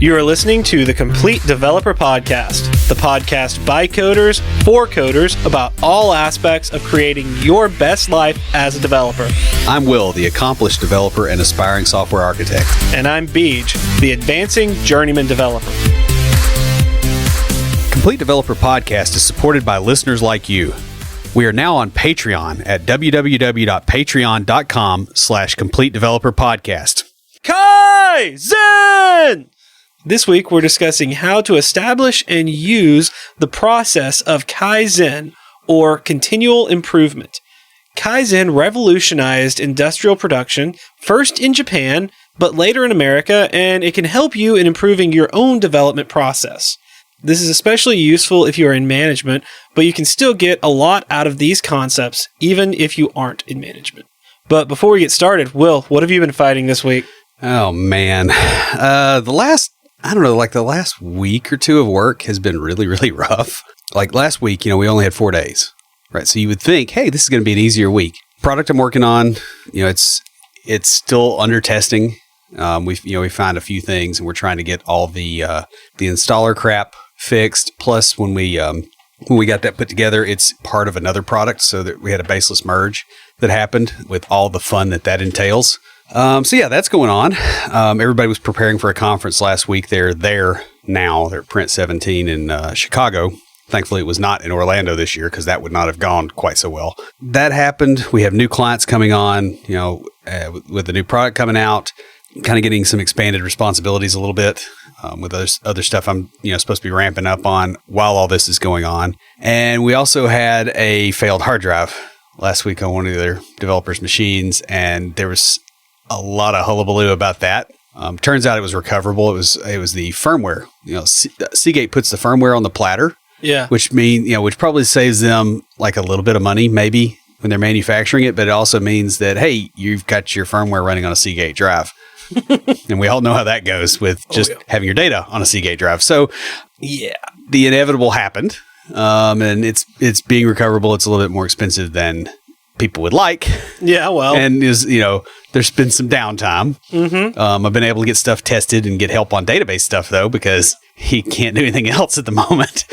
You are listening to the Complete Developer Podcast, the podcast by coders, for coders, about all aspects of creating your best life as a developer. I'm Will, the accomplished developer and aspiring software architect. And I'm Beej, the advancing journeyman developer. Complete Developer Podcast is supported by listeners like you. We are now on Patreon at www.patreon.com/Complete Developer Podcast. Kaizen! This week, we're discussing how to establish and use the process of Kaizen, or continual improvement. Kaizen revolutionized industrial production, first in Japan, but later in America, and it can help you in improving your own development process. This is especially useful if you are in management, but you can still get a lot out of these concepts, even if you aren't in management. But before we get started, Will, what have you been fighting this week? Oh, man. The last week or two of work has been really, really rough. Like last week, we only had 4 days, right? So you would think, hey, this is going to be an easier week. Product I'm working on, it's still under testing. We found a few things, and we're trying to get all the installer crap fixed. Plus, when we got that put together, it's part of another product, so that we had a baseless merge that happened with all the fun that entails. So yeah, that's going on. Everybody was preparing for a conference last week. They're there now. They're at Print 17 in Chicago. Thankfully, it was not in Orlando this year because that would not have gone quite so well. That happened. We have new clients coming on, with the new product coming out, kind of getting some expanded responsibilities a little bit with other stuff I'm supposed to be ramping up on while all this is going on. And we also had a failed hard drive last week on one of their developers' machines, and there was a lot of hullabaloo about that. Turns out it was recoverable. It was the firmware. Seagate puts the firmware on the platter. Yeah. Which probably saves them like a little bit of money, maybe, when they're manufacturing it. But it also means that, hey, you've got your firmware running on a Seagate drive. And we all know how that goes with just having your data on a Seagate drive. So, yeah, the inevitable happened. And it's being recoverable. It's a little bit more expensive than people would like. Yeah, well. And there's been some downtime. Mm-hmm. I've been able to get stuff tested and get help on database stuff, though, because he can't do anything else at the moment.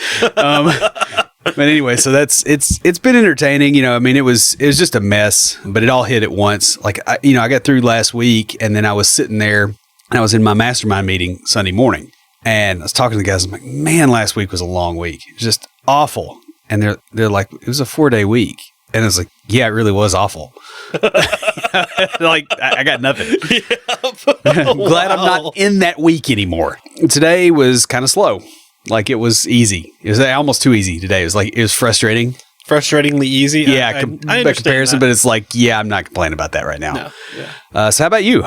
But anyway, so it's been entertaining. It was just a mess, but it all hit at once. Like, I got through last week, and then I was sitting there, and I was in my mastermind meeting Sunday morning, and I was talking to the guys. I'm like, man, last week was a long week. It was just awful. And they're like, it was a 4-day week. And I was like, yeah, it really was awful. Like, I got nothing. I'm glad I'm not in that week anymore. Today was kind of slow. Like, it was easy. It was almost too easy today. It was frustrating. Frustratingly easy? Yeah, I by comparison, but it's like, yeah, I'm not complaining about that right now. No, yeah. So how about you?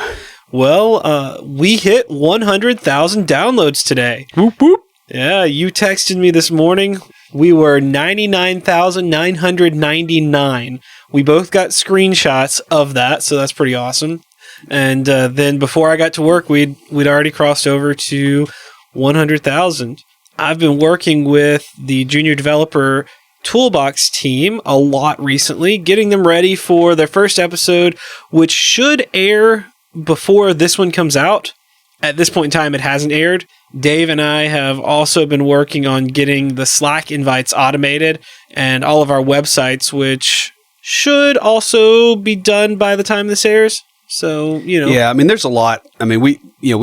Well, we hit 100,000 downloads today. Whoop, whoop. Yeah, you texted me this morning. We were 99,999. We both got screenshots of that, so that's pretty awesome. And then before I got to work, we'd already crossed over to 100,000. I've been working with the Junior Developer Toolbox team a lot recently, getting them ready for their first episode, which should air before this one comes out. At this point in time, it hasn't aired. Dave and I have also been working on getting the Slack invites automated and all of our websites, which should also be done by the time this airs. So, Yeah, there's a lot. We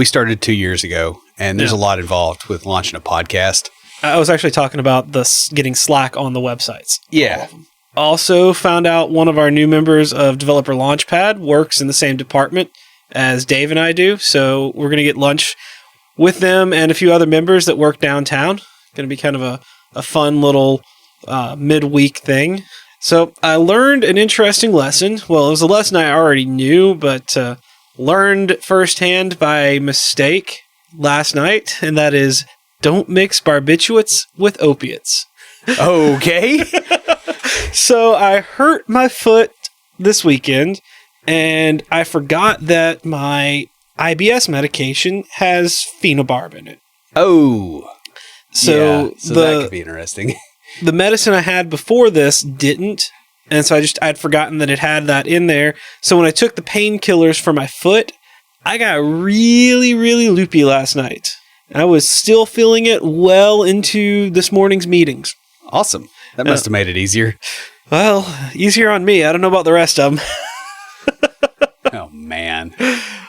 started 2 years ago, and there's a lot involved with launching a podcast. I was actually talking about getting Slack on the websites. Yeah. Also found out one of our new members of Developer Launchpad works in the same department as Dave and I do. So we're going to get lunch with them and a few other members that work downtown. Going to be kind of a fun little midweek thing. So I learned an interesting lesson. Well, it was a lesson I already knew, but learned firsthand by mistake last night, and that is, don't mix barbiturates with opiates. Okay. So I hurt my foot this weekend, and I forgot that my IBS medication has phenobarb in it. Oh. So that could be interesting. The medicine I had before this didn't, and so I'd forgotten that it had that in there. So when I took the painkillers for my foot, I got really, really loopy last night. I was still feeling it well into this morning's meetings. Awesome. That must have made it easier. Well, easier on me. I don't know about the rest of them. Oh, man.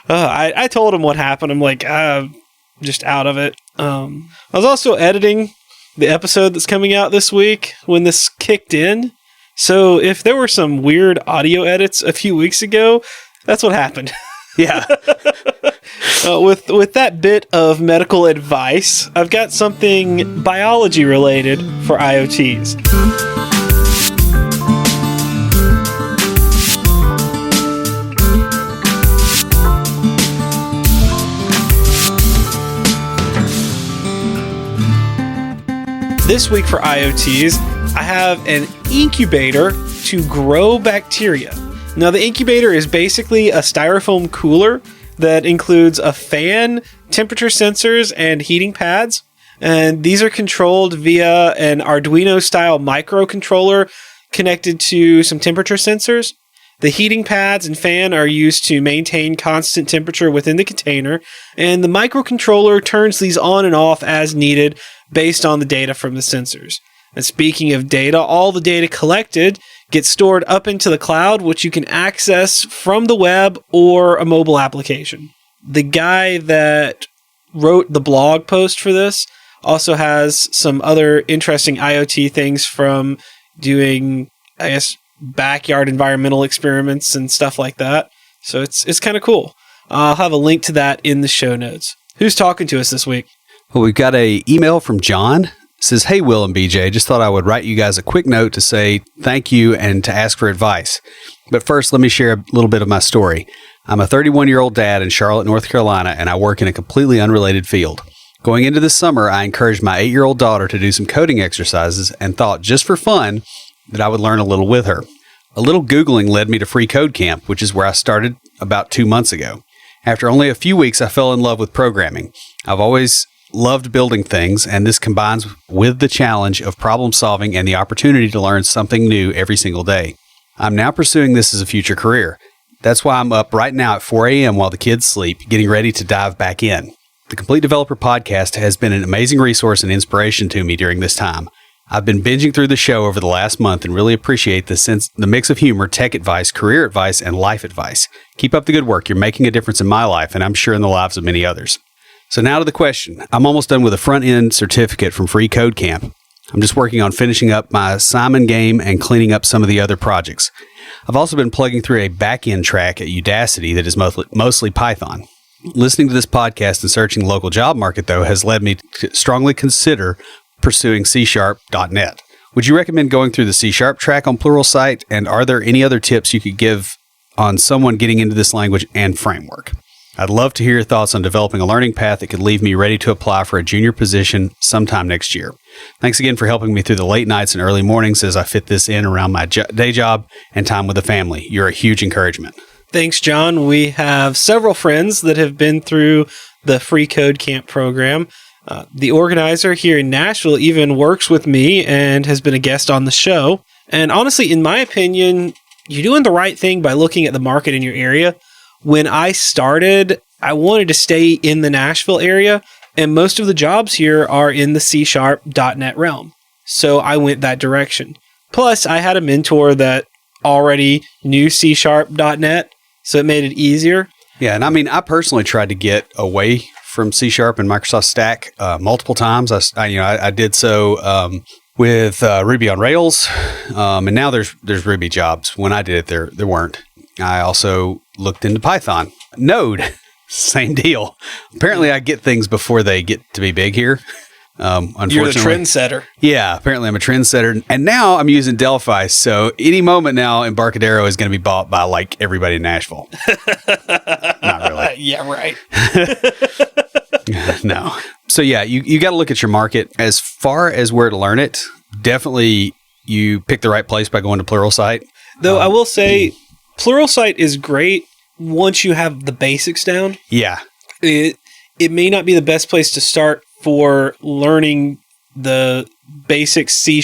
I told him what happened. I'm like, just out of it. I was also editing the episode that's coming out this week when this kicked in. So if there were some weird audio edits a few weeks ago, that's what happened. Yeah. With that bit of medical advice, I've got something biology related for IoTs. This week for IoTs, I have an incubator to grow bacteria. Now, the incubator is basically a styrofoam cooler that includes a fan, temperature sensors, and heating pads. And these are controlled via an Arduino-style microcontroller connected to some temperature sensors. The heating pads and fan are used to maintain constant temperature within the container, and the microcontroller turns these on and off as needed based on the data from the sensors. And speaking of data, all the data collected gets stored up into the cloud, which you can access from the web or a mobile application. The guy that wrote the blog post for this also has some other interesting IoT things from doing, I guess, backyard environmental experiments and stuff like that. So it's kind of cool. I'll have a link to that in the show notes. Who's talking to us this week? Well, we've got an email from John. It says, "Hey, Will and BJ, just thought I would write you guys a quick note to say thank you and to ask for advice. But first, let me share a little bit of my story. I'm a 31-year-old dad in Charlotte, North Carolina, and I work in a completely unrelated field. Going into this summer, I encouraged my 8-year-old daughter to do some coding exercises and thought, just for fun, that I would learn a little with her. A little Googling led me to Free Code Camp, which is where I started about 2 months ago. After only a few weeks, I fell in love with programming. I've always loved building things, and this combines with the challenge of problem solving and the opportunity to learn something new every single day. I'm now pursuing this as a future career. That's why I'm up right now at 4 a.m. while the kids sleep, getting ready to dive back in. The Complete Developer Podcast has been an amazing resource and inspiration to me during this time. I've been binging through the show over the last month and really appreciate the mix of humor, tech advice, career advice, and life advice. Keep up the good work. You're making a difference in my life, and I'm sure in the lives of many others." So now to the question. I'm almost done with a front-end certificate from Free Code Camp. I'm just working on finishing up my Simon game and cleaning up some of the other projects. I've also been plugging through a back-end track at Udacity that is mostly Python. Listening to this podcast and searching the local job market, though, has led me to strongly consider pursuing C#.net. Would you recommend going through the C# track on Pluralsight? And are there any other tips you could give on someone getting into this language and framework? I'd love to hear your thoughts on developing a learning path that could leave me ready to apply for a junior position sometime next year. Thanks again for helping me through the late nights and early mornings as I fit this in around my day job and time with the family. You're a huge encouragement. Thanks, John. We have several friends that have been through the Free Code Camp program. The organizer here in Nashville even works with me and has been a guest on the show. And honestly, in my opinion, you're doing the right thing by looking at the market in your area. When I started, I wanted to stay in the Nashville area, and most of the jobs here are in the C#.net realm. So I went that direction. Plus, I had a mentor that already knew C#.net, so it made it easier. Yeah, and I mean, I personally tried to get away from C# and Microsoft Stack multiple times. I did so with Ruby on Rails, and now there's Ruby jobs. When I did it, there weren't. I also looked into Python. Node, same deal. Apparently, I get things before they get to be big here. Unfortunately, you're the trendsetter. Yeah, apparently I'm a trendsetter. And now I'm using Delphi. So any moment now, Embarcadero is going to be bought by like everybody in Nashville. Not really. Yeah, right. No. So yeah, you got to look at your market. As far as where to learn it, definitely you pick the right place by going to Pluralsight. Though I will say, Pluralsight is great once you have the basics down. Yeah. It may not be the best place to start for learning the basic C#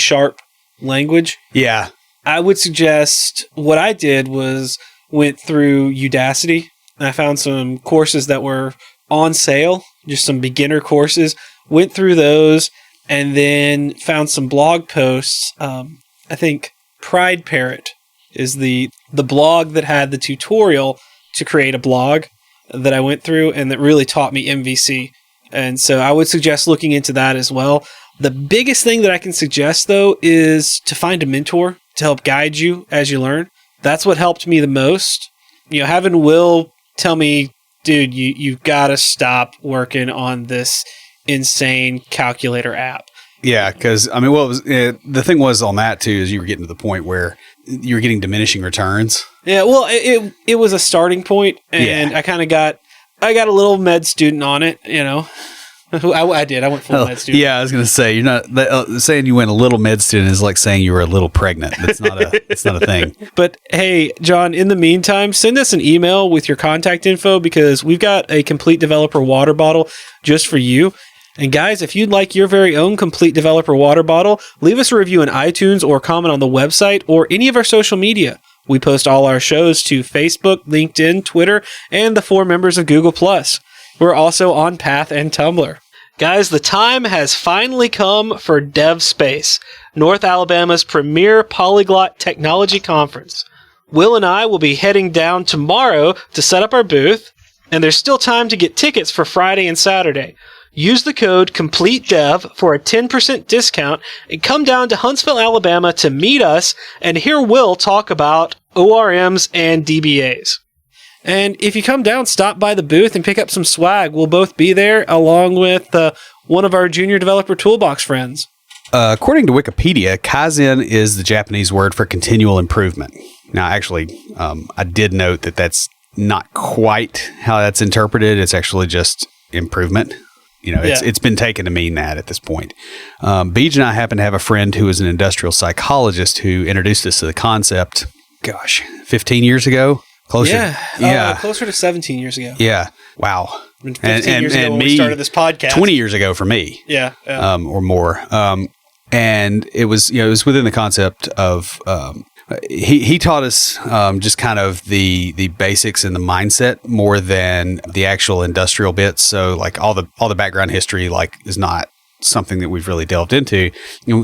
language. Yeah. I would suggest what I did was went through Udacity, and I found some courses that were on sale, just some beginner courses. Went through those and then found some blog posts. I think Pride Parrot is the blog that had the tutorial to create a blog that I went through and that really taught me MVC. And so I would suggest looking into that as well. The biggest thing that I can suggest, though, is to find a mentor to help guide you as you learn. That's what helped me the most. Having Will tell me, dude, you've got to stop working on this insane calculator app. Yeah, because, the thing was on that, too, is you were getting to the point where you were getting diminishing returns. Yeah, well, it was a starting point, and I kind of got a little med student on it, I did. I went full med student. Yeah, I was going to say, you're not saying you went a little med student is like saying you were a little pregnant. It's not a thing. But hey, John, in the meantime, send us an email with your contact info because we've got a Complete Developer water bottle just for you. And guys, if you'd like your very own Complete Developer water bottle, leave us a review in iTunes or comment on the website or any of our social media. We post all our shows to Facebook, LinkedIn, Twitter, and the 4 members of Google+. We're also on Path and Tumblr. Guys, the time has finally come for DevSpace, North Alabama's premier polyglot technology conference. Will and I will be heading down tomorrow to set up our booth, and there's still time to get tickets for Friday and Saturday. Use the code COMPLETEDEV for a 10% discount and come down to Huntsville, Alabama to meet us and hear Will talk about ORMs and DBAs. And if you come down, stop by the booth and pick up some swag. We'll both be there along with one of our junior developer toolbox friends. According to Wikipedia, Kaizen is the Japanese word for continual improvement. Now, actually, I did note that that's not quite how that's interpreted. It's actually just improvement. It's been taken to mean that at this point. Beej and I happen to have a friend who is an industrial psychologist who introduced us to the concept, 15 years ago? Closer. Closer to 17 years ago. Yeah. Wow. 15 years ago when we started this podcast. 20 years ago for me. Yeah. Or more. And it was within the concept of, he taught us just kind of the basics and the mindset more than the actual industrial bits. So like all the background history is not something that we've really delved into.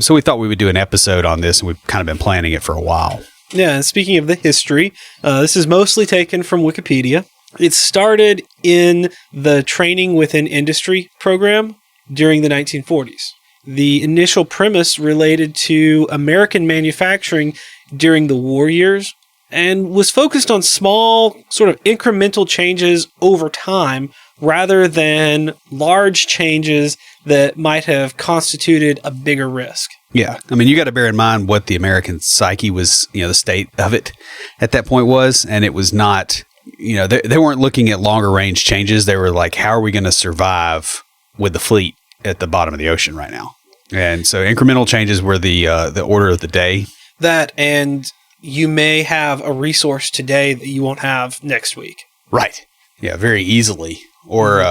So we thought we would do an episode on this, and we've kind of been planning it for a while. Yeah, and speaking of the history, this is mostly taken from Wikipedia. It started in the Training Within Industry program during the 1940s. The initial premise related to American manufacturing during the war years and was focused on small, sort of incremental changes over time rather than large changes that might have constituted a bigger risk. Yeah. You got to bear in mind what the American psyche was, the state of it at that point was. And it was not, they weren't looking at longer range changes. They were like, how are we going to survive with the fleet at the bottom of the ocean right now? And so incremental changes were the order of the day. That, and you may have a resource today that you won't have next week. Right. Yeah, very easily. Or,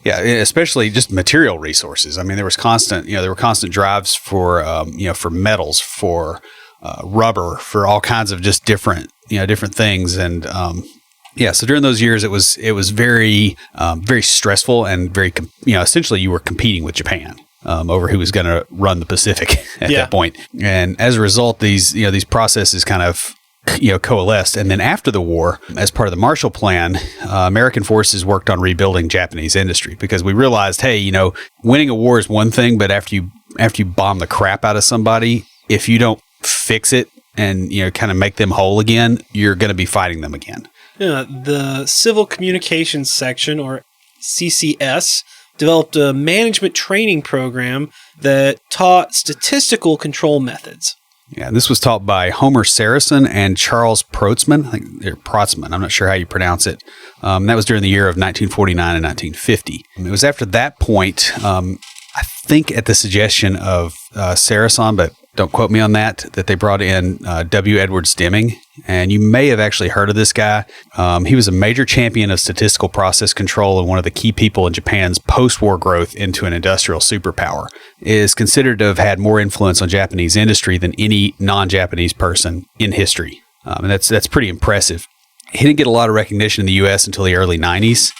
especially just material resources. There was constant, there were constant drives for, for metals, for rubber, for all kinds of just different things. And, so during those years, it was very, very stressful and very, essentially you were competing with Japan. Over who was going to run the Pacific at that point. And as a result, these processes kind of, coalesced. And then after the war, as part of the Marshall Plan, American forces worked on rebuilding Japanese industry because we realized, hey, winning a war is one thing, but after you bomb the crap out of somebody, if you don't fix it and, kind of make them whole again, you're going to be fighting them again. Yeah, the Civil Communications Section, or CCS, developed a management training program that taught statistical control methods. Yeah, this was taught by Homer Saracen and Charles Protzman. I think they're Protzman. I'm not sure how you pronounce it. That was during the year of 1949 and 1950. It was after that point, I think at the suggestion of Saracen, but don't quote me on that they brought in W. Edwards Deming. And you may have actually heard of this guy. He was a major champion of statistical process control and one of the key people in Japan's post-war growth into an industrial superpower. Is considered to have had more influence on Japanese industry than any non-Japanese person in history. And that's pretty impressive. He didn't get a lot of recognition in the U.S. until the early 90s.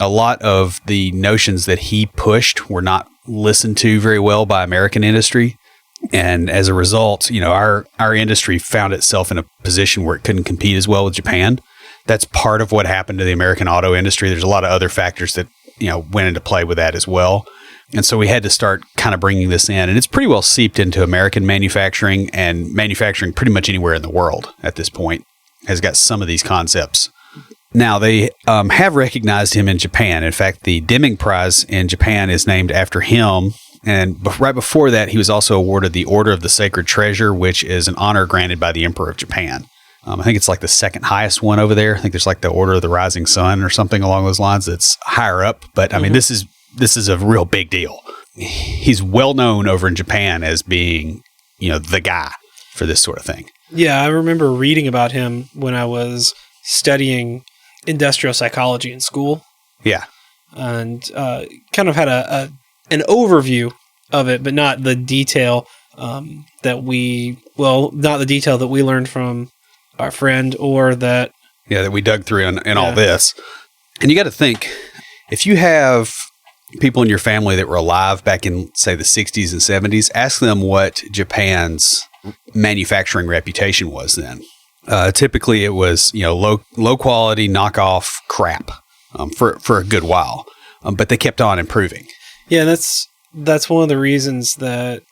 a lot of the notions that he pushed were not listened to very well by American industry. And as a result, our industry found itself in a position where it couldn't compete as well with Japan. That's part of what happened to the American auto industry. There's a lot of other factors that, went into play with that as well. And so we had to start kind of bringing this in. And it's pretty well seeped into American manufacturing, and manufacturing pretty much anywhere in the world at this point has got some of these concepts. Now, they have recognized him in Japan. In fact, the Deming Prize in Japan is named after him. And right before that, he was also awarded the Order of the Sacred Treasure, which is an honor granted by the Emperor of Japan. I think it's like the second highest one over there. I think there's like the Order of the Rising Sun or something along those lines that's higher up. But I mean, this is a real big deal. He's well known over in Japan as being, the guy for this sort of thing. Yeah, I remember reading about him when I was studying industrial psychology in school. Yeah. And kind of had an overview of it, but not the detail not the detail that we learned from our friend or that... Yeah, that we dug through in all this. And you got to think, if you have people in your family that were alive back in, say, the 60s and 70s, ask them what Japan's manufacturing reputation was then. Typically, it was, low quality knockoff crap for a good while, but they kept on improving. Yeah, that's one of the reasons that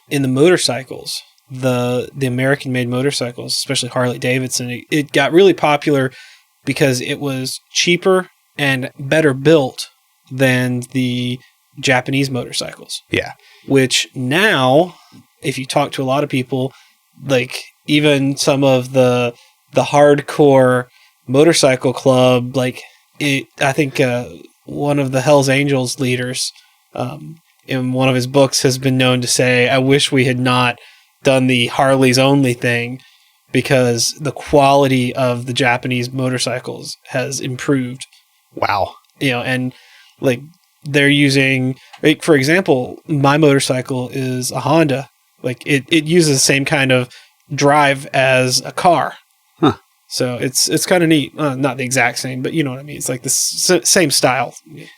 in the motorcycles, the American-made motorcycles, especially Harley Davidson, it got really popular because it was cheaper and better built than the Japanese motorcycles. Yeah. Which now, if you talk to a lot of people, like even some of the hardcore motorcycle club, I think one of the Hells Angels leaders in one of his books has been known to say, I wish we had not done the Harleys only thing because the quality of the Japanese motorcycles has improved. Wow. And they're using, for example, my motorcycle is a Honda. It uses the same kind of drive as a car. Huh. So it's kind of neat. Not the exact same, but you know what I mean. It's like the same style.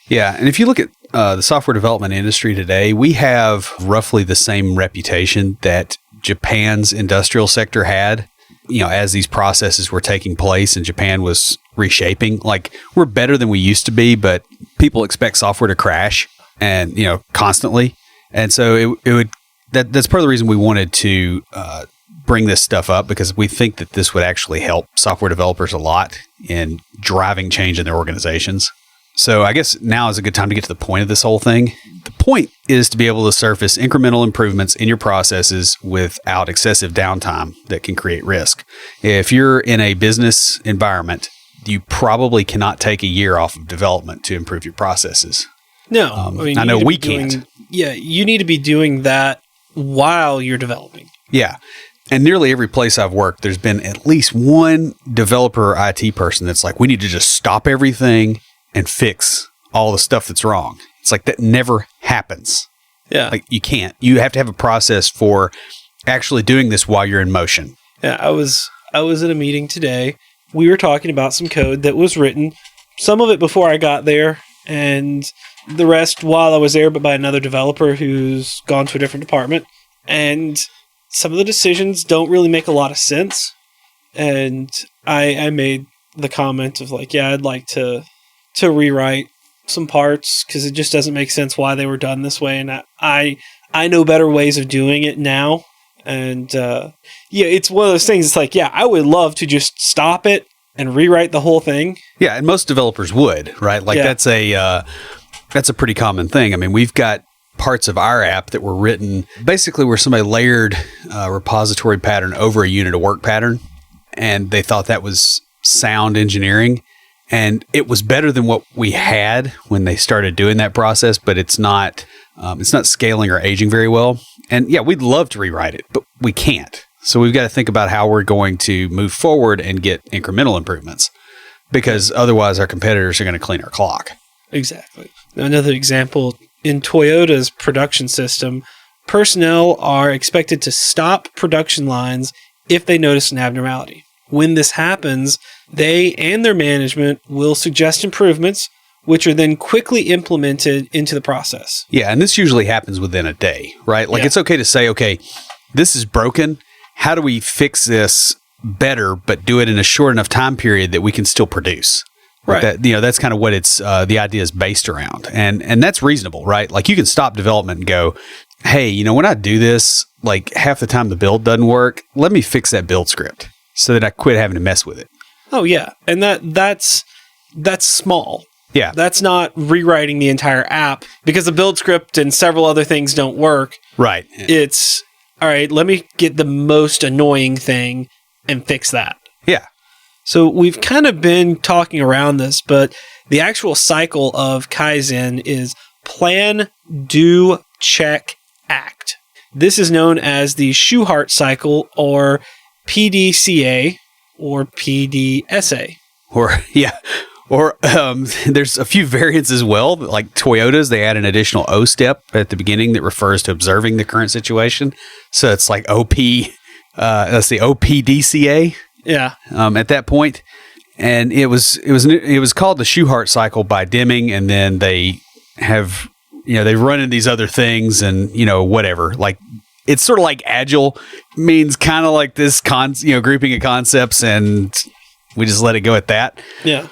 Yeah. And if you look at the software development industry today, we have roughly the same reputation that Japan's industrial sector had, as these processes were taking place and Japan was reshaping. We're better than we used to be, but people expect software to crash and, constantly. And so that's part of the reason we wanted to bring this stuff up, because we think that this would actually help software developers a lot in driving change in their organizations. So I guess now is a good time to get to the point of this whole thing. The point is to be able to surface incremental improvements in your processes without excessive downtime that can create risk. If you're in a business environment, you probably cannot take a year off of development to improve your processes. No. I know we can't. You need to be doing that while you're developing. Yeah. And nearly every place I've worked, there's been at least one developer or IT person that's like, we need to just stop everything and fix all the stuff that's wrong. It's like that never happens. Yeah. You can't. You have to have a process for actually doing this while you're in motion. Yeah, I was at a meeting today. We were talking about some code that was written, some of it before I got there, and the rest while I was there, but by another developer who's gone to a different department. And some of the decisions don't really make a lot of sense. And I made the comment of I'd like to rewrite some parts because it just doesn't make sense why they were done this way. And I know better ways of doing it now. And it's one of those things. It's I would love to just stop it and rewrite the whole thing. Yeah, and most developers would, right? That's a pretty common thing. I mean, we've got parts of our app that were written basically where somebody layered a repository pattern over a unit of work pattern, and they thought that was sound engineering. And it was better than what we had when they started doing that process, but it's not scaling or aging very well. And yeah, we'd love to rewrite it, but we can't. So we've got to think about how we're going to move forward and get incremental improvements, because otherwise our competitors are going to clean our clock. Exactly. Another example, in Toyota's production system, personnel are expected to stop production lines if they notice an abnormality. When this happens, they and their management will suggest improvements, which are then quickly implemented into the process. Yeah, and this usually happens within a day, right? Like it's okay to say, okay, this is broken. How do we fix this better, but do it in a short enough time period that we can still produce? Like Right. that, that's kind of what it's the idea is based around, and that's reasonable, right? Like you can stop development and go, hey, when I do this, like half the time the build doesn't work. Let me fix that build script so that I quit having to mess with it. Oh yeah, and that's small. Yeah. That's not rewriting the entire app because the build script and several other things don't work. Right. It's, all right, let me get the most annoying thing and fix that. Yeah. So we've kind of been talking around this, but the actual cycle of Kaizen is plan, do, check, act. This is known as the Schuhart cycle or PDCA or PDSA. Or there's a few variants as well. Like Toyotas, they add an additional O step at the beginning that refers to observing the current situation. So it's like that's the OPDCA. Yeah. At that point, and it was called the Schuhart cycle by Deming, and then they have they've run into these other things, and whatever. Like it's sort of like agile means kind of like this grouping of concepts, and we just let it go at that. Yeah.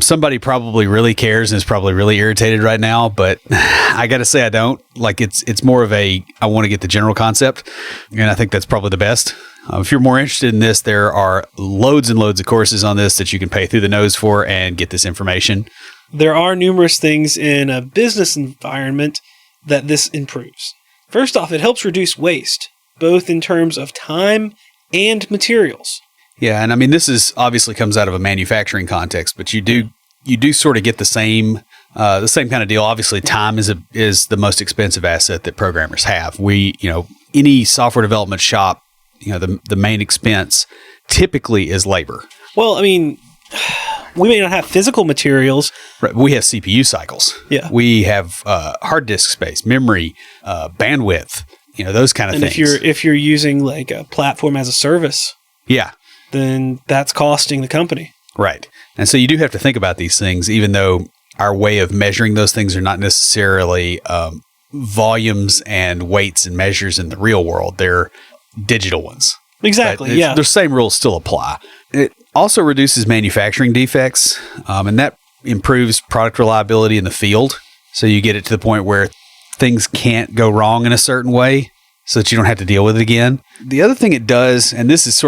Somebody probably really cares and is probably really irritated right now, but I got to say I don't. Like it's more of I want to get the general concept, and I think that's probably the best. If you're more interested in this, there are loads and loads of courses on this that you can pay through the nose for and get this information. There are numerous things in a business environment that this improves. First off, it helps reduce waste, both in terms of time and materials. Yeah, and I mean this is obviously comes out of a manufacturing context, but you do sort of get the same kind of deal. Obviously, time is the most expensive asset that programmers have. Any software development shop, the main expense typically is labor. Well, I mean, we may not have physical materials. Right. We have CPU cycles. Yeah. We have hard disk space, memory, bandwidth, those kind of things. And if you're using like a platform as a service, yeah, then that's costing the company. Right. And so you do have to think about these things, even though our way of measuring those things are not necessarily volumes and weights and measures in the real world. They're digital ones. Exactly, yeah. The same rules still apply. It also reduces manufacturing defects, and that improves product reliability in the field. So you get it to the point where things can't go wrong in a certain way so that you don't have to deal with it again. The other thing it does, and this is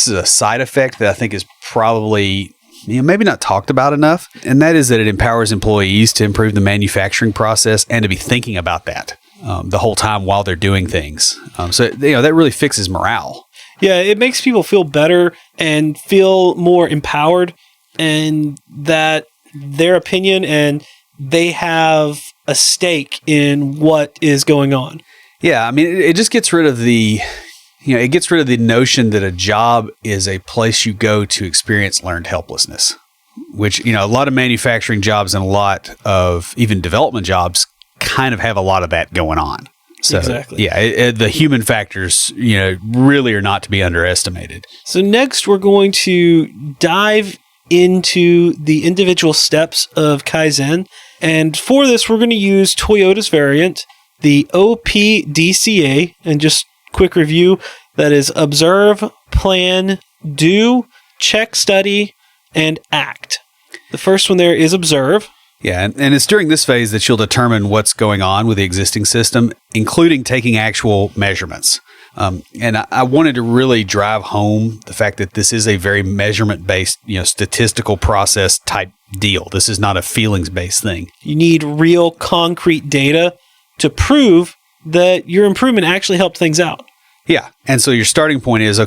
a side effect that I think is probably maybe not talked about enough, and that is that it empowers employees to improve the manufacturing process and to be thinking about that the whole time while they're doing things. So that really fixes morale. Yeah, it makes people feel better and feel more empowered, and that their opinion and they have a stake in what is going on. Yeah, I mean, it just gets rid of the notion that a job is a place you go to experience learned helplessness, which, a lot of manufacturing jobs and a lot of even development jobs kind of have a lot of that going on. So, exactly. Yeah, the human factors, really are not to be underestimated. So next, we're going to dive into the individual steps of Kaizen. And for this, we're going to use Toyota's variant, the OPDCA, and just quick review, that is observe, plan, do, check, study, and act. The first one there is observe. Yeah, and it's during this phase that you'll determine what's going on with the existing system, including taking actual measurements. And I wanted to really drive home the fact that this is a very measurement-based, statistical process type deal. This is not a feelings-based thing. You need real concrete data to prove that your improvement actually helped things out. Yeah. And so your starting point is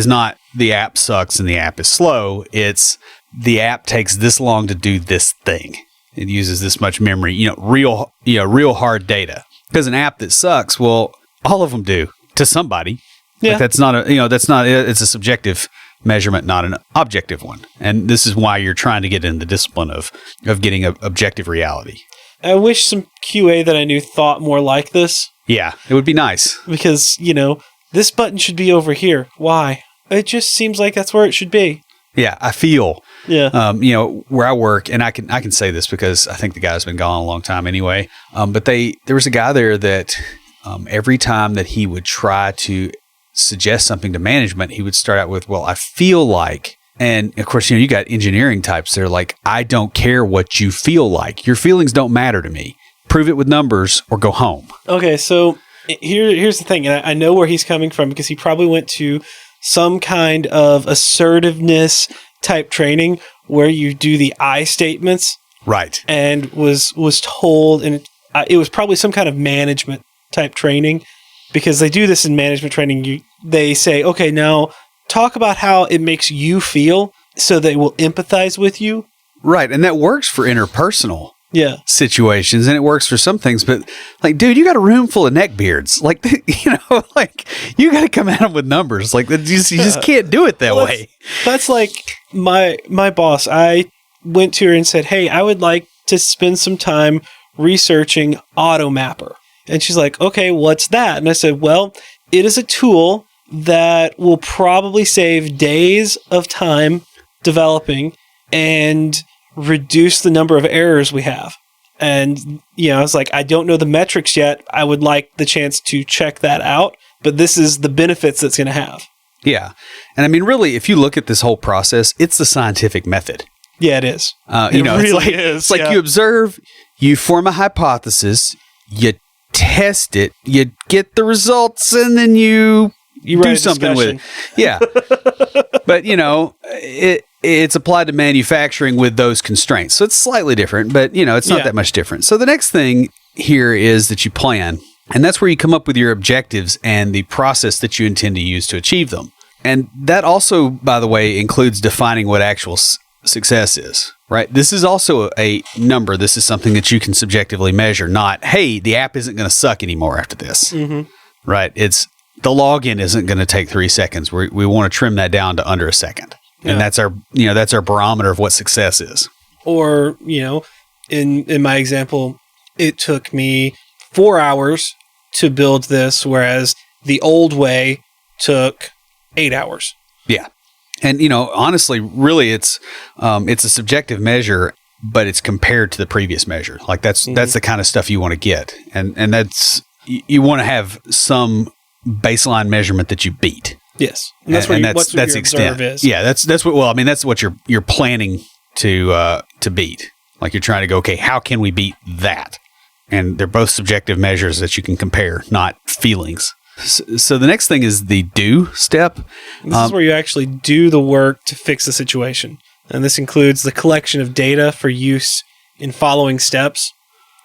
not the app sucks and the app is slow. It's the app takes this long to do this thing. It uses this much memory, real hard data. Because an app that sucks, well, all of them do to somebody. Yeah. But it's a subjective measurement, not an objective one. And this is why you're trying to get in the discipline of getting an objective reality. I wish some QA that I knew thought more like this. Yeah, it would be nice. Because, this button should be over here. Why? It just seems like that's where it should be. Yeah, I feel Yeah. Where I work, and I can say this because I think the guy's been gone a long time anyway. But there was a guy there that every time that he would try to suggest something to management, he would start out with, well, I feel like, and of course, you got engineering types. They're like, I don't care what you feel like. Your feelings don't matter to me. Prove it with numbers or go home. Okay. So here's the thing. And I know where he's coming from because he probably went to some kind of assertiveness type training where you do the I statements. Right. And was told, and it was probably some kind of management type training because they do this in management training. They say, okay, now talk about how it makes you feel so they will empathize with you. Right. And that works for interpersonal situations, and it works for some things. But like, dude, you got a room full of neckbeards. Like, like you got to come at them with numbers. Like, you just can't do it that way. That's like my boss. I went to her and said, hey, I would like to spend some time researching AutoMapper. And she's like, okay, what's that? And I said, well, it is a tool that will probably save days of time developing and reduce the number of errors we have. And, I was like, I don't know the metrics yet. I would like the chance to check that out, but this is the benefits it's going to have. Yeah. And I mean, really, if you look at this whole process, it's the scientific method. Yeah, it is. It really is. It's like you observe, you form a hypothesis, you test it, you get the results, and then you do something with it. Yeah. But, it's applied to manufacturing with those constraints. So it's slightly different, but, it's not that much different. So the next thing here is that you plan, and that's where you come up with your objectives and the process that you intend to use to achieve them. And that also, by the way, includes defining what actual success is, right? This is also a number. This is something that you can subjectively measure, not, hey, the app isn't going to suck anymore after this, right? It's the login isn't going to take 3 seconds. We want to trim that down to under a second. And that's our barometer of what success is. Or, in my example, it took me 4 hours to build this, whereas the old way took 8 hours. Yeah. And, honestly, really, it's a subjective measure, but it's compared to the previous measure. Like that's the kind of stuff you want to get. And that's, you want to have some baseline measurement that you beat. Yes. And that's what your observe is. Yeah. That's what you're planning to beat. Like you're trying to go, okay, how can we beat that? And they're both subjective measures that you can compare, not feelings. So the next thing is the do step. This is where you actually do the work to fix the situation. And this includes the collection of data for use in following steps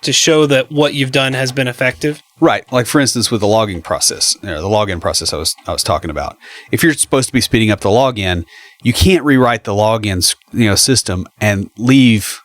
to show that what you've done has been effective. Right. Like, for instance, with the logging process, the login process I was talking about. If you're supposed to be speeding up the login, you can't rewrite the login system and leave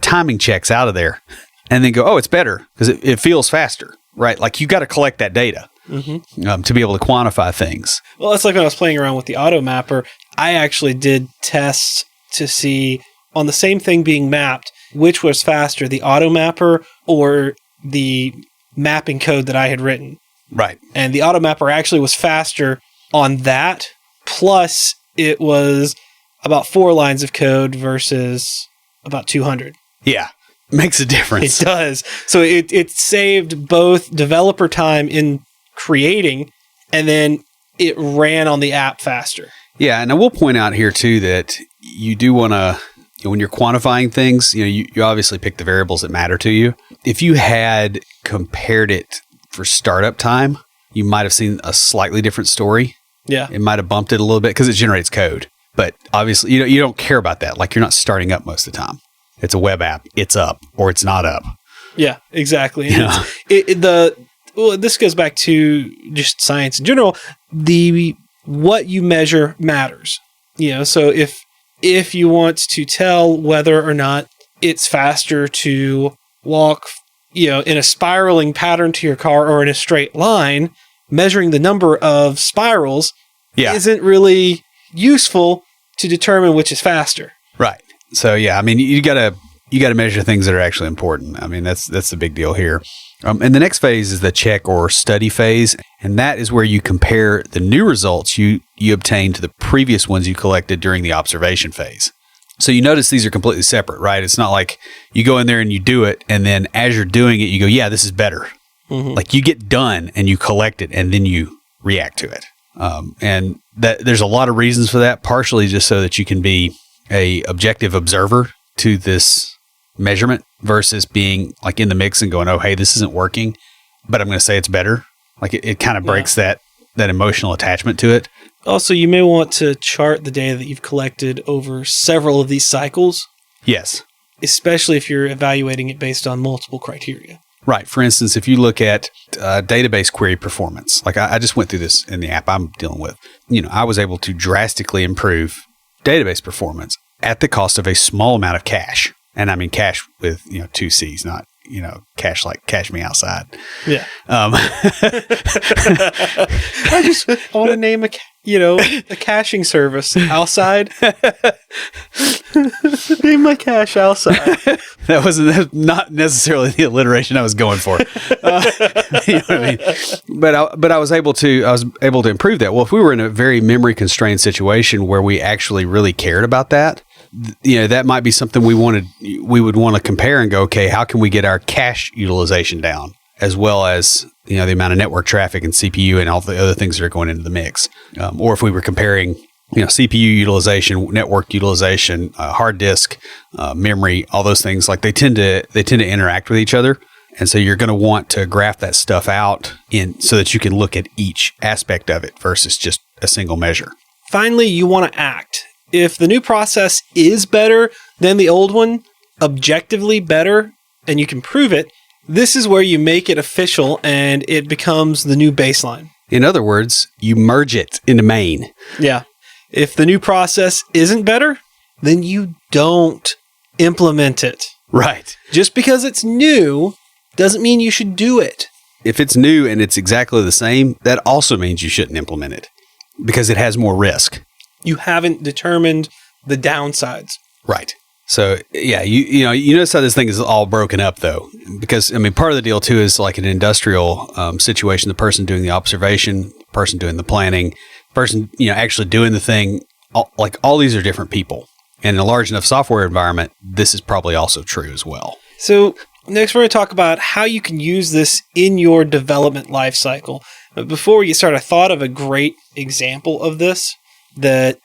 timing checks out of there and then go, oh, it's better because it feels faster. Right. Like, you got to collect that data. To be able to quantify things. Well, that's like when I was playing around with the AutoMapper, I actually did tests to see on the same thing being mapped, which was faster, the AutoMapper or the mapping code that I had written. Right. And the AutoMapper actually was faster on that. Plus, it was about 4 lines of code versus about 200. Yeah. Makes a difference. It does. So it saved both developer time in creating, and then it ran on the app faster. Yeah, and I will point out here too that you do want to, when you're quantifying things, you obviously pick the variables that matter to you. If you had compared it for startup time, you might have seen a slightly different story. Yeah, it might have bumped it a little bit because it generates code. But obviously, you don't care about that. Like, you're not starting up most of the time. It's a web app. It's up or it's not up. Yeah, exactly. This goes back to just science in general. What you measure matters. So if you want to tell whether or not it's faster to walk, in a spiraling pattern to your car or in a straight line, measuring the number of spirals isn't really useful to determine which is faster. Right. So yeah, I mean, you gotta measure things that are actually important. I mean, that's the big deal here. And the next phase is the check or study phase. And that is where you compare the new results you obtained to the previous ones you collected during the observation phase. So you notice these are completely separate, right? It's not like you go in there and you do it, and then as you're doing it, you go, yeah, this is better. Like you get done and you collect it and then you react to it. And that there's a lot of reasons for that, partially just so that you can be a objective observer to this measurement versus being like in the mix and going, oh, hey, this isn't working, but I'm going to say it's better. Like it kind of breaks that emotional attachment to it. Also, you may want to chart the data that you've collected over several of these cycles. Yes. Especially if you're evaluating it based on multiple criteria. Right. For instance, if you look at database query performance, like I just went through this in the app I'm dealing with, I was able to drastically improve database performance at the cost of a small amount of cash. And I mean cash with, 2 C's, not, cash like cash me outside. Yeah. I just want to name a caching service outside. Name my cash outside. That's not necessarily the alliteration I was going for. You know what I mean? But I was able to improve that. Well, if we were in a very memory constrained situation where we actually really cared about that, that might be something we would want to compare and go, okay, how can we get our cache utilization down, as well as the amount of network traffic and CPU and all the other things that are going into the mix. Or if we were comparing CPU utilization, network utilization, hard disk, memory, all those things, like they tend to interact with each other. And so you're going to want to graph that stuff out so that you can look at each aspect of it versus just a single measure. Finally, you want to act. If the new process is better than the old one, objectively better, and you can prove it, this is where you make it official and it becomes the new baseline. In other words, you merge it into main. Yeah. If the new process isn't better, then you don't implement it. Right. Just because it's new doesn't mean you should do it. If it's new and it's exactly the same, that also means you shouldn't implement it because it has more risk. You haven't determined the downsides. Right. So, yeah, you notice how this thing is all broken up, though, because, part of the deal, too, is like an industrial situation, the person doing the observation, the person doing the planning, person, actually doing the thing, all these are different people. And in a large enough software environment, this is probably also true as well. So next, we're going to talk about how you can use this in your development lifecycle. But before we get started, I thought of a great example of this that...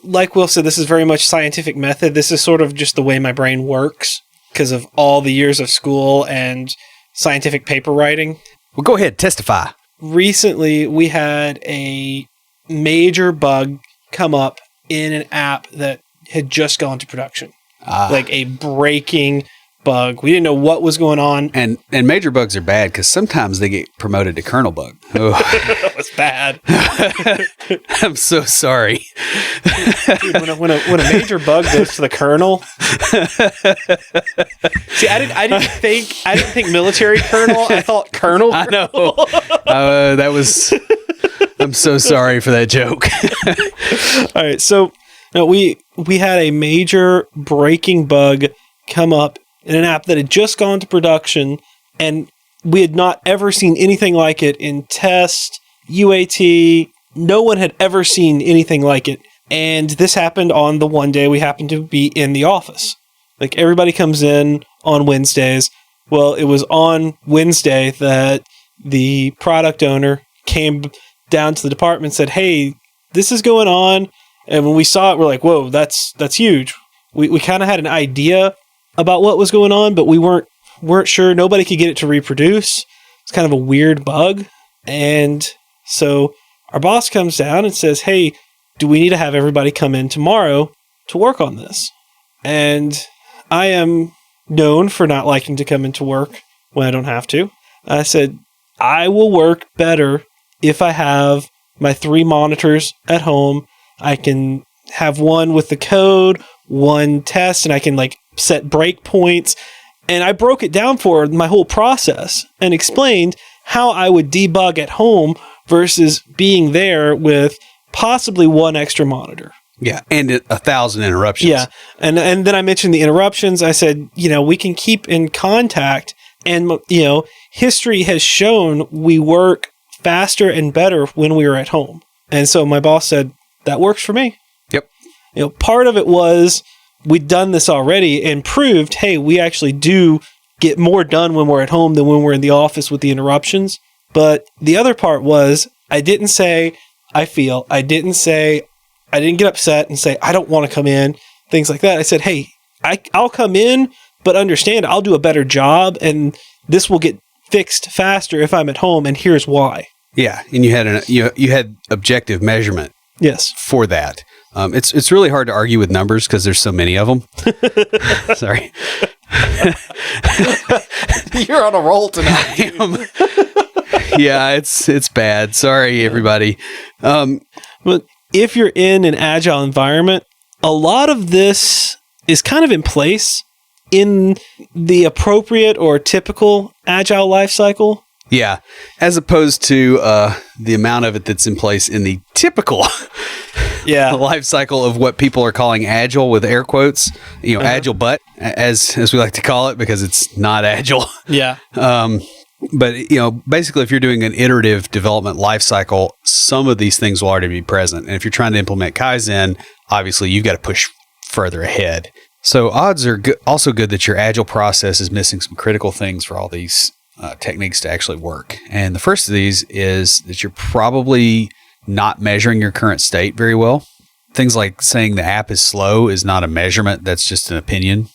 like Will said, this is very much scientific method. This is sort of just the way my brain works because of all the years of school and scientific paper writing. Well, go ahead, testify. Recently, we had a major bug come up in an app that had just gone to production. Like a breaking bug. We didn't know what was going on. And major bugs are bad because sometimes they get promoted to kernel bug. Oh. That was bad. I'm so sorry. Dude, when a major bug goes to the kernel. See, I didn't think military kernel. I thought kernel. I know. That was. I'm so sorry for that joke. All right, so we had a major breaking bug come up in an app that had just gone to production, and we had not ever seen anything like it in test, UAT. No one had ever seen anything like it. And this happened on the one day we happened to be in the office. Like, everybody comes in on Wednesdays. Well, it was on Wednesday that the product owner came down to the department and said, hey, this is going on. And when we saw it, we're like, whoa, that's huge. We kind of had an idea about what was going on, but we weren't sure. Nobody could get it to reproduce. It's kind of a weird bug. And so our boss comes down and says, hey, do we need to have everybody come in tomorrow to work on this? And I am known for not liking to come into work when I don't have to. I said, I will work better if I have my 3 monitors at home. I can have one with the code, one test, and I can set breakpoints. And I broke it down for my whole process and explained how I would debug at home versus being there with possibly 1 extra monitor. Yeah, and 1,000 interruptions. Yeah, and then I mentioned the interruptions. I said, we can keep in contact, and history has shown we work faster and better when we are at home. And so my boss said, that works for me. Yep. Part of it was we'd done this already and proved, hey, we actually do get more done when we're at home than when we're in the office with the interruptions. But the other part was I didn't say I feel. I didn't get upset and say I don't want to come in, things like that. I said, hey, I'll come in, but understand I'll do a better job and this will get fixed faster if I'm at home, and here's why. Yeah, and you had objective measurement. Yes. For that. It's really hard to argue with numbers because there's so many of them. Sorry. You're on a roll tonight. Yeah, it's bad. Sorry, everybody. But if you're in an agile environment, a lot of this is kind of in place in the appropriate or typical agile life cycle. Yeah, as opposed to the amount of it that's in place in the typical life cycle of what people are calling agile with air quotes, agile but as we like to call it because it's not agile. Yeah. But basically if you're doing an iterative development life cycle, some of these things will already be present. And if you're trying to implement Kaizen, obviously you've got to push further ahead. So odds are also good that your agile process is missing some critical things for all these techniques to actually work. And the first of these is that you're probably not measuring your current state very well. Things like saying the app is slow is not a measurement. That's just an opinion.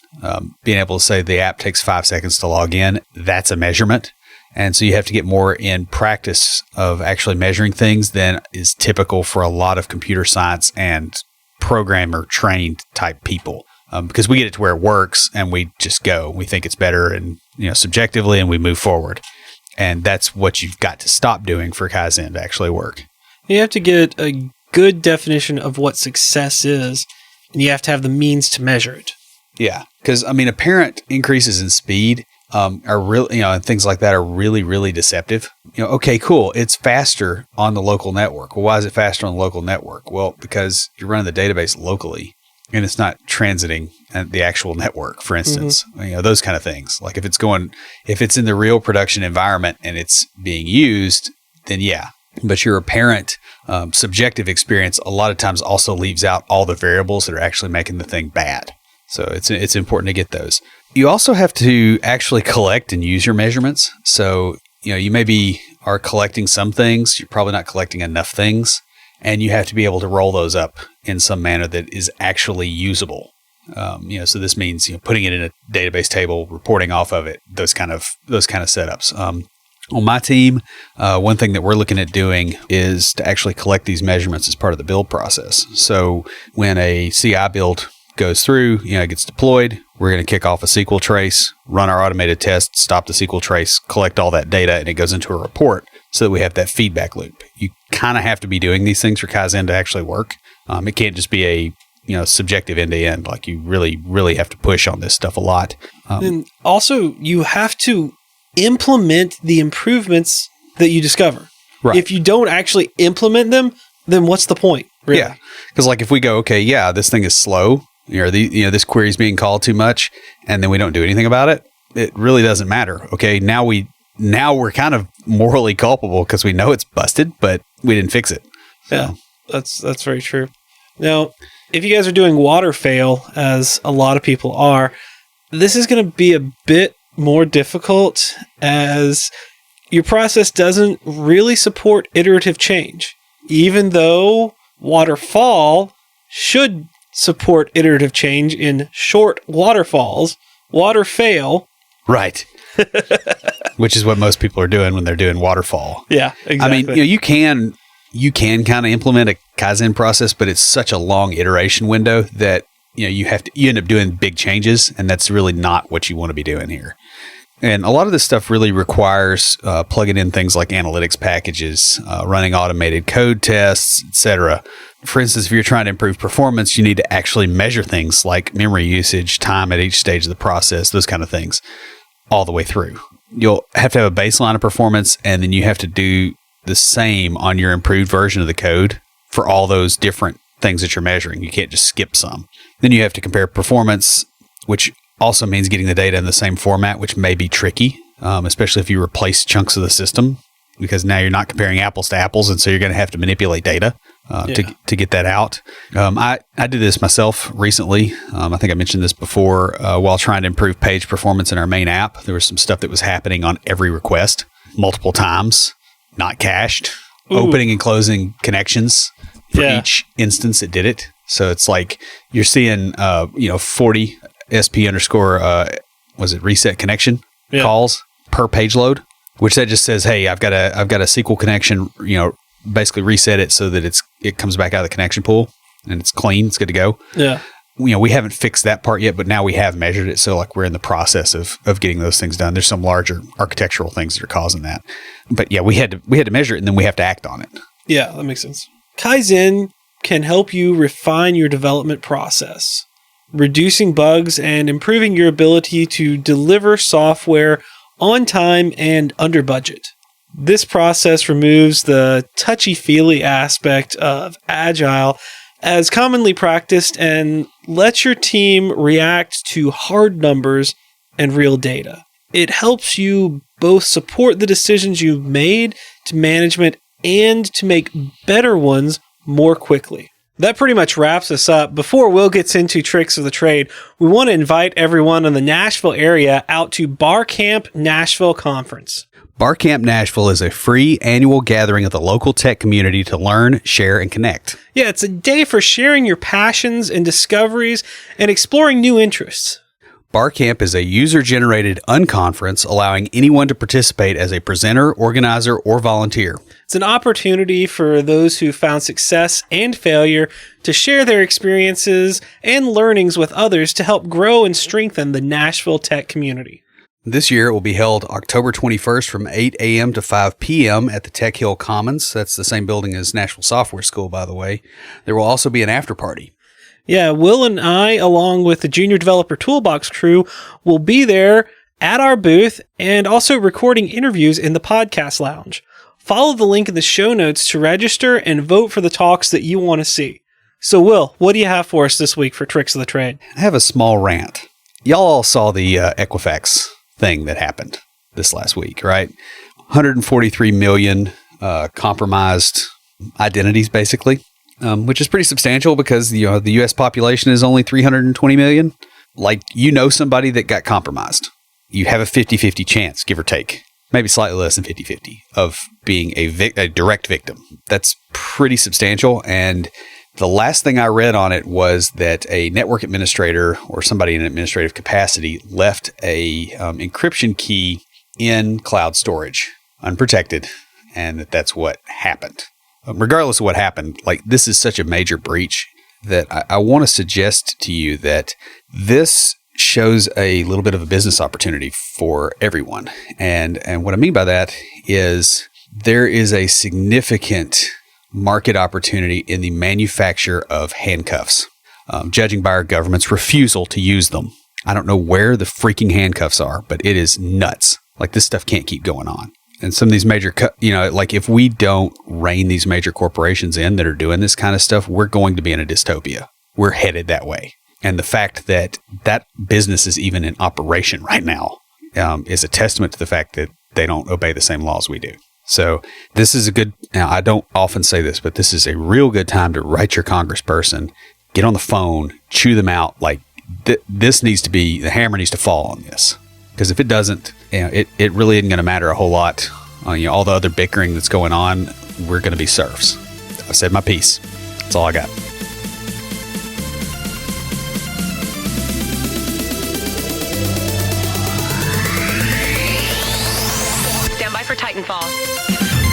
Being able to say the app takes 5 seconds to log in, that's a measurement. And so you have to get more in practice of actually measuring things than is typical for a lot of computer science and programmer trained type people. Because we get it to where it works and we just go. We think it's better and subjectively, and we move forward. And that's what you've got to stop doing for Kaizen to actually work. You have to get a good definition of what success is, and you have to have the means to measure it. Yeah, because apparent increases in speed are really, and things like that are really, really deceptive. Okay, cool. It's faster on the local network. Well, why is it faster on the local network? Well, because you're running the database locally. And it's not transiting at the actual network, for instance, those kind of things. Like if it's in the real production environment and it's being used, then yeah. But your apparent subjective experience a lot of times also leaves out all the variables that are actually making the thing bad. So it's important to get those. You also have to actually collect and use your measurements. So, you maybe are collecting some things. You're probably not collecting enough things. And you have to be able to roll those up in some manner that is actually usable. So this means putting it in a database table, reporting off of it, those kind of setups. On my team, one thing that we're looking at doing is to actually collect these measurements as part of the build process. So when a CI build goes through, it gets deployed, we're going to kick off a SQL trace, run our automated test, stop the SQL trace, collect all that data, and it goes into a report so that we have that feedback loop. You kind of have to be doing these things for Kaizen to actually work. It can't just be a subjective end to end. Like you really, really have to push on this stuff a lot. And also, you have to implement the improvements that you discover. Right. If you don't actually implement them, then what's the point? Really? Yeah, because like if we go, okay, yeah, this thing is slow. This query is being called too much, and then we don't do anything about it. It really doesn't matter. Okay, now we're kind of morally culpable because we know it's busted, but we didn't fix it. So. Yeah, that's very true. Now, if you guys are doing water fail, as a lot of people are, this is going to be a bit more difficult as your process doesn't really support iterative change. Even though waterfall should support iterative change in short waterfalls, water fail. Right. Which is what most people are doing when they're doing waterfall. Yeah, exactly. You can kind of implement a Kaizen process, but it's such a long iteration window that you end up doing big changes, and that's really not what you want to be doing here. And a lot of this stuff really requires plugging in things like analytics packages, running automated code tests, etc. For instance, if you're trying to improve performance, you need to actually measure things like memory usage, time at each stage of the process, those kind of things, all the way through. You'll have to have a baseline of performance, and then you have to do the same on your improved version of the code for all those different things that you're measuring. You can't just skip some. Then you have to compare performance, which also means getting the data in the same format, which may be tricky, especially if you replace chunks of the system. because now you're not comparing apples to apples, and so you're going to have to manipulate data to get that out. I did this myself recently. I think I mentioned this before. While trying to improve page performance in our main app, there was some stuff that was happening on every request multiple times, not cached, opening and closing connections for each instance it did it. So it's like you're seeing 40 SP underscore was it reset connection calls per page load, which that just says, hey, I've got a SQL connection, basically reset it so that it comes back out of the connection pool and it's clean, it's good to go. Yeah. We haven't fixed that part yet, but now we have measured it. So like we're in the process of getting those things done. There's some larger architectural things that are causing that. But yeah, we had to measure it, and then we have to act on it. Yeah, that makes sense. Kaizen can help you refine your development process, reducing bugs and improving your ability to deliver software on time and under budget. This process removes the touchy-feely aspect of agile as commonly practiced and lets your team react to hard numbers and real data. It helps you both support the decisions you've made to management and to make better ones more quickly. That pretty much wraps us up. Before Will gets into tricks of the trade, we want to invite everyone in the Nashville area out to Barcamp Nashville Conference. Barcamp Nashville is a free annual gathering of the local tech community to learn, share, and connect. Yeah, it's a day for sharing your passions and discoveries and exploring new interests. Barcamp is a user-generated unconference allowing anyone to participate as a presenter, organizer, or volunteer. It's an opportunity for those who found success and failure to share their experiences and learnings with others to help grow and strengthen the Nashville tech community. This year it will be held October 21st from 8 a.m. to 5 p.m. at the Tech Hill Commons. That's the same building as Nashville Software School, by the way. There will also be an after party. Yeah, Will and I, along with the Junior Developer Toolbox crew, will be there at our booth and also recording interviews in the podcast lounge. Follow the link in the show notes to register and vote for the talks that you want to see. So, Will, what do you have for us this week for Tricks of the Trade? I have a small rant. Y'all all saw the Equifax thing that happened this last week, right? 143 million compromised identities, basically. Which is pretty substantial because the U.S. population is only 320 million. Like, somebody that got compromised. You have a 50-50 chance, give or take, maybe slightly less than 50-50, of being a direct victim. That's pretty substantial. And the last thing I read on it was that a network administrator or somebody in an administrative capacity left a encryption key in cloud storage, unprotected, and that's what happened. Regardless of what happened, like, this is such a major breach that I want to suggest to you that this shows a little bit of a business opportunity for everyone. And what I mean by that is there is a significant market opportunity in the manufacture of handcuffs, judging by our government's refusal to use them. I don't know where the freaking handcuffs are, but it is nuts. Like, this stuff can't keep going on. And some of these major, like, if we don't rein these major corporations in that are doing this kind of stuff, we're going to be in a dystopia. We're headed that way. And the fact that that business is even in operation right now is a testament to the fact that they don't obey the same laws we do. So this is now I don't often say this, but this is a real good time to write your congressperson, get on the phone, chew them out. Like, this needs to be, the hammer needs to fall on this. Because if it doesn't, it really isn't going to matter a whole lot. All the other bickering that's going on, we're going to be serfs. I said my piece. That's all I got. Stand by for Titanfall.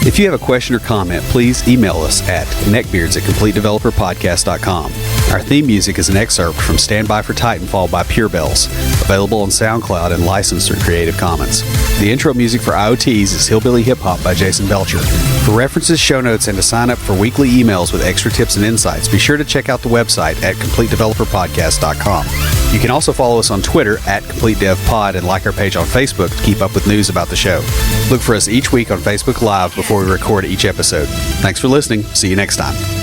If you have a question or comment, please email us at neckbeards@CompleteDeveloperPodcast.com. Our theme music is an excerpt from Stand By for Titanfall by Pure Bells, available on SoundCloud and licensed through Creative Commons. The intro music for IoTs is Hillbilly Hip Hop by Jason Belcher. For references, show notes, and to sign up for weekly emails with extra tips and insights, be sure to check out the website at CompleteDeveloperPodcast.com. You can also follow us on Twitter at CompleteDevPod and like our page on Facebook to keep up with news about the show. Look for us each week on Facebook Live before we record each episode. Thanks for listening. See you next time.